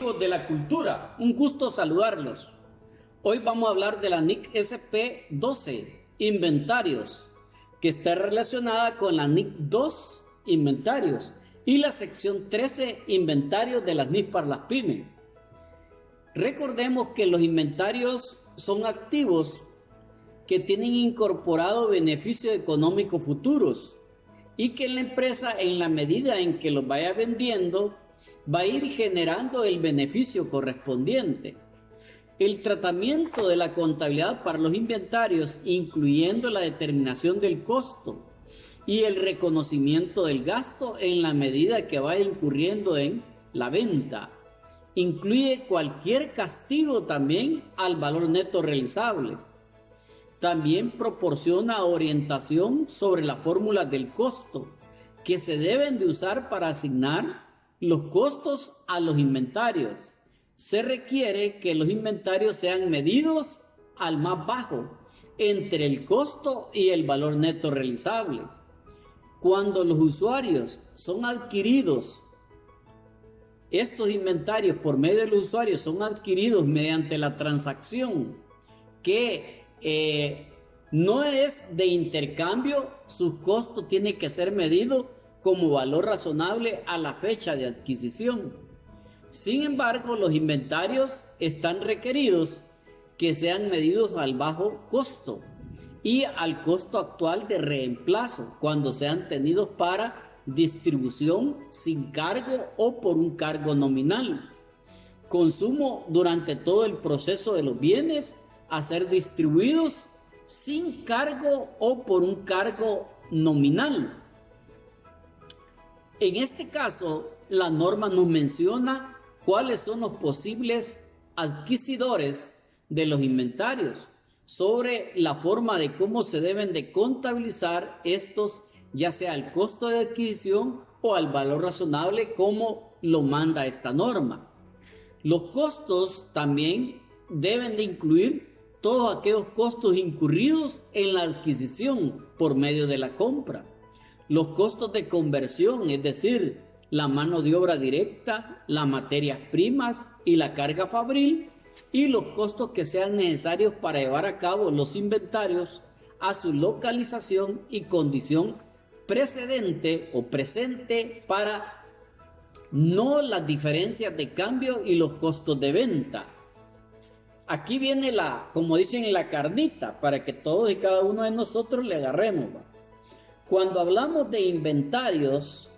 De la cultura, un gusto saludarlos. Hoy vamos a hablar de la NIC SP12, inventarios, que está relacionada con la NIC 2, inventarios, y la sección 13, inventarios de las NIC para las pymes. Recordemos que los inventarios son activos que tienen incorporado beneficios económicos futuros y que la empresa, en la medida en que los vaya vendiendo, va a ir generando el beneficio correspondiente. El tratamiento de la contabilidad para los inventarios, incluyendo la determinación del costo y el reconocimiento del gasto en la medida que vaya incurriendo en la venta, incluye cualquier castigo también al valor neto realizable. También proporciona orientación sobre las fórmulas del costo que se deben de usar para asignar los costos a los inventarios. Se requiere que los inventarios sean medidos al más bajo entre el costo y el valor neto realizable. Cuando los usuarios son adquiridos, estos inventarios por medio de los usuarios son adquiridos mediante la transacción que no es de intercambio, su costo tiene que ser medido como valor razonable a la fecha de adquisición. Sin embargo, los inventarios están requeridos que sean medidos al bajo costo y al costo actual de reemplazo cuando sean tenidos para distribución sin cargo o por un cargo nominal. Consumo durante todo el proceso de los bienes a ser distribuidos sin cargo o por un cargo nominal. En este caso, la norma nos menciona cuáles son los posibles adquisidores de los inventarios, sobre la forma de cómo se deben de contabilizar estos, ya sea al costo de adquisición o al valor razonable como lo manda esta norma. Los costos también deben de incluir todos aquellos costos incurridos en la adquisición por medio de la compra. Los costos de conversión, es decir, la mano de obra directa, las materias primas y la carga fabril, y los costos que sean necesarios para llevar a cabo los inventarios a su localización y condición precedente o presente para no las diferencias de cambio y los costos de venta. Aquí viene como dicen, la carnita para que todos y cada uno de nosotros le agarremos. Cuando hablamos de inventarios,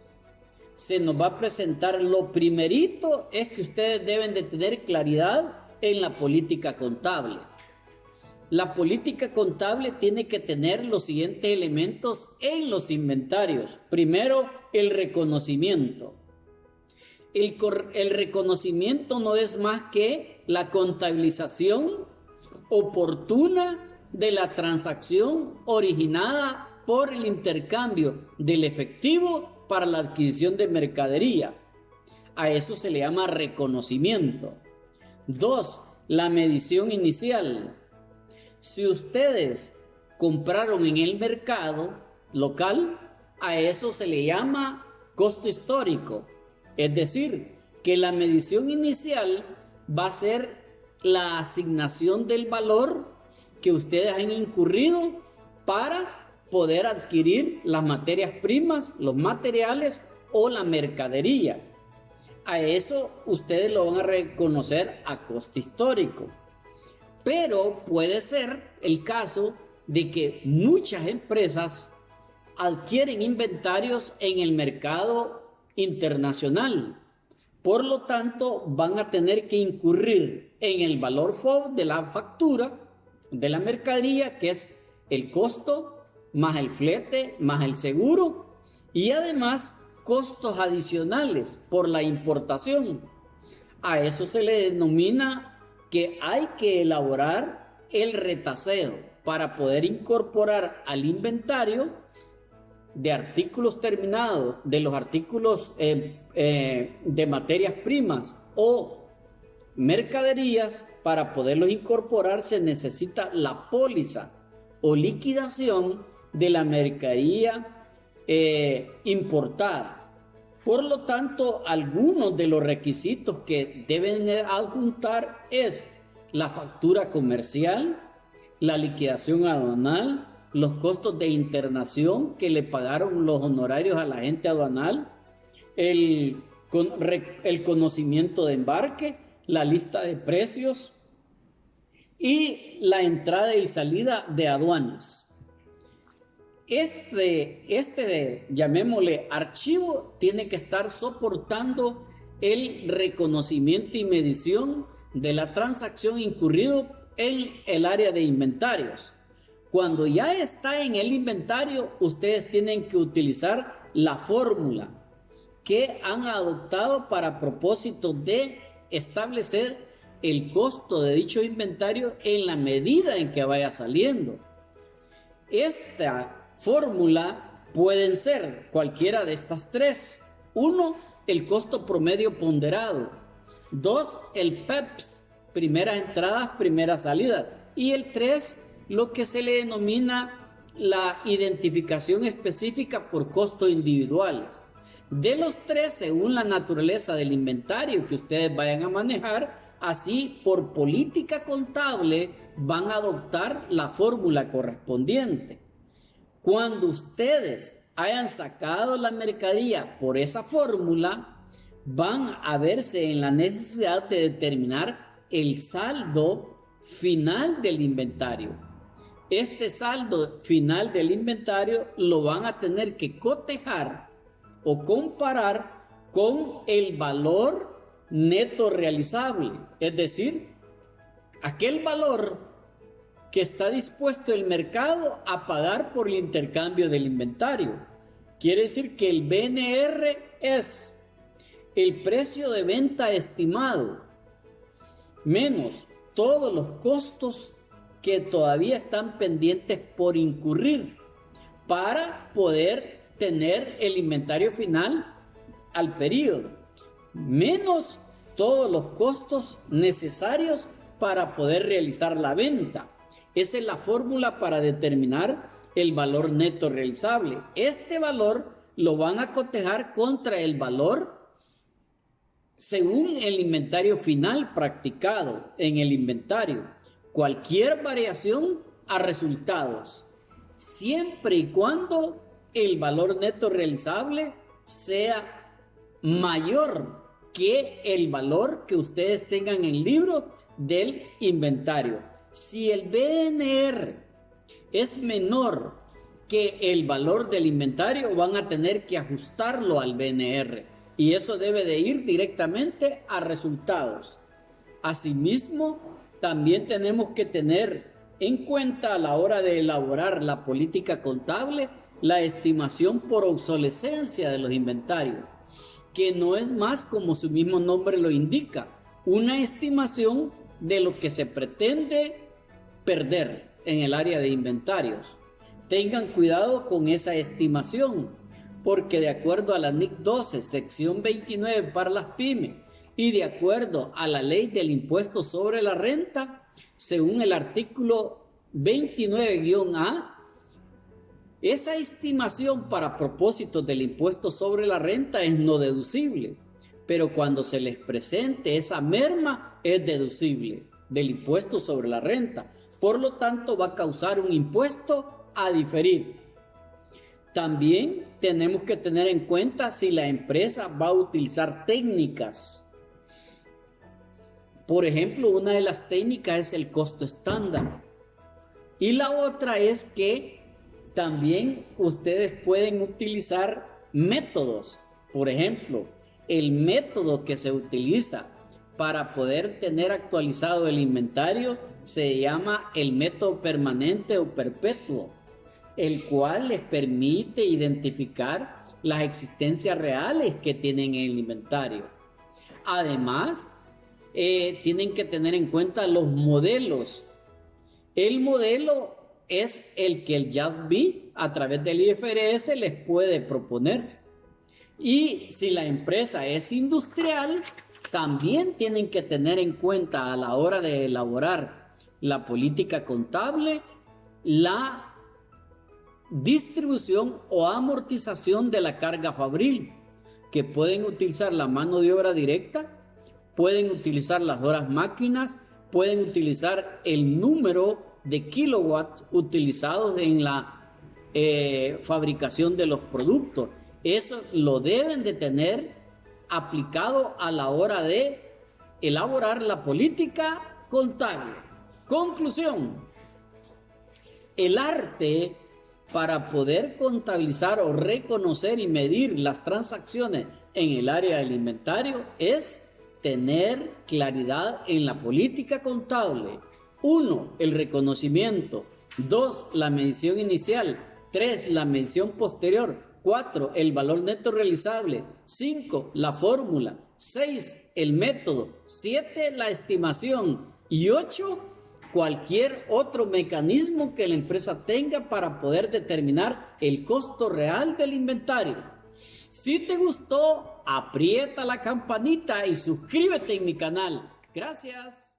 se nos va a presentar, lo primerito es que ustedes deben de tener claridad en la política contable. La política contable tiene que tener los siguientes elementos en los inventarios. Primero, el reconocimiento. El reconocimiento no es más que la contabilización oportuna de la transacción originada por el intercambio del efectivo para la adquisición de mercadería. A eso se le llama reconocimiento. 2. La medición inicial. Si ustedes compraron en el mercado local, a eso se le llama costo histórico. Es decir, que la medición inicial va a ser la asignación del valor que ustedes han incurrido para poder adquirir las materias primas, los materiales o la mercadería. A eso ustedes lo van a reconocer a costo histórico. Pero puede ser el caso de que muchas empresas adquieren inventarios en el mercado internacional. Por lo tanto, van a tener que incurrir en el valor FOB de la factura de la mercadería, que es el costo más el flete más el seguro, y además costos adicionales por la importación. A eso se le denomina que hay que elaborar el retaseo para poder incorporar al inventario de artículos terminados, de los artículos de materias primas o mercaderías. Para poderlos incorporar se necesita la póliza o liquidación de la mercadería importada. Por lo tanto, algunos de los requisitos que deben adjuntar es la factura comercial, la liquidación aduanal, los costos de internación que le pagaron los honorarios a la agente aduanal, el conocimiento de embarque, la lista de precios y la entrada y salida de aduanas. Llamémosle archivo, tiene que estar soportando el reconocimiento y medición de la transacción incurrido en el área de inventarios. Cuando ya está en el inventario, ustedes tienen que utilizar la fórmula que han adoptado para propósito de establecer el costo de dicho inventario en la medida en que vaya saliendo. Esta fórmula pueden ser cualquiera de estas tres. 1, el costo promedio ponderado. 2, el PEPS, primeras entradas, primeras salidas. Y el 3, lo que se le denomina la identificación específica por costos individuales. De los tres, según la naturaleza del inventario que ustedes vayan a manejar, así por política contable van a adoptar la fórmula correspondiente. Cuando ustedes hayan sacado la mercadería por esa fórmula, van a verse en la necesidad de determinar el saldo final del inventario. Este saldo final del inventario lo van a tener que cotejar o comparar con el valor neto realizable, es decir, aquel valor que está dispuesto el mercado a pagar por el intercambio del inventario. Quiere decir que el BNR es el precio de venta estimado menos todos los costos que todavía están pendientes por incurrir para poder tener el inventario final al periodo, menos todos los costos necesarios para poder realizar la venta. Esa es la fórmula para determinar el valor neto realizable. Este valor lo van a cotejar contra el valor según el inventario final practicado en el inventario. Cualquier variación a resultados, siempre y cuando el valor neto realizable sea mayor que el valor que ustedes tengan en el libro del inventario. Si el BNR es menor que el valor del inventario, van a tener que ajustarlo al BNR y eso debe de ir directamente a resultados. Asimismo, también tenemos que tener en cuenta a la hora de elaborar la política contable la estimación por obsolescencia de los inventarios, que no es más, como su mismo nombre lo indica, una estimación de lo que se pretende perder en el área de inventarios. Tengan cuidado con esa estimación, porque de acuerdo a la NIC 12, sección 29 para las pymes, y de acuerdo a la ley del impuesto sobre la renta, según el artículo 29-A, esa estimación para propósitos del impuesto sobre la renta es no deducible, pero cuando se les presente esa merma es deducible del impuesto sobre la renta. Por lo tanto, va a causar un impuesto a diferir. También tenemos que tener en cuenta si la empresa va a utilizar técnicas. Por ejemplo, una de las técnicas es el costo estándar. Y la otra es que también ustedes pueden utilizar métodos. Por ejemplo, el método que se utiliza para poder tener actualizado el inventario se llama el método permanente o perpetuo, el cual les permite identificar las existencias reales que tienen en el inventario. Además, tienen que tener en cuenta los modelos. El modelo es el que el JASB a través del IFRS les puede proponer. Y si la empresa es industrial, también tienen que tener en cuenta a la hora de elaborar la política contable la distribución o amortización de la carga fabril, que pueden utilizar la mano de obra directa, pueden utilizar las horas máquinas, pueden utilizar el número de kilowatts utilizados en la fabricación de los productos. Eso lo deben de tener aplicado a la hora de elaborar la política contable. Conclusión: el arte para poder contabilizar o reconocer y medir las transacciones en el área del inventario es tener claridad en la política contable. 1. El reconocimiento. 2. La medición inicial. 3. La medición posterior. 4. El valor neto realizable. 5. La fórmula. 6. El método. 7. La estimación. Y 8. Cualquier otro mecanismo que la empresa tenga para poder determinar el costo real del inventario. Si te gustó, aprieta la campanita y suscríbete en mi canal. Gracias.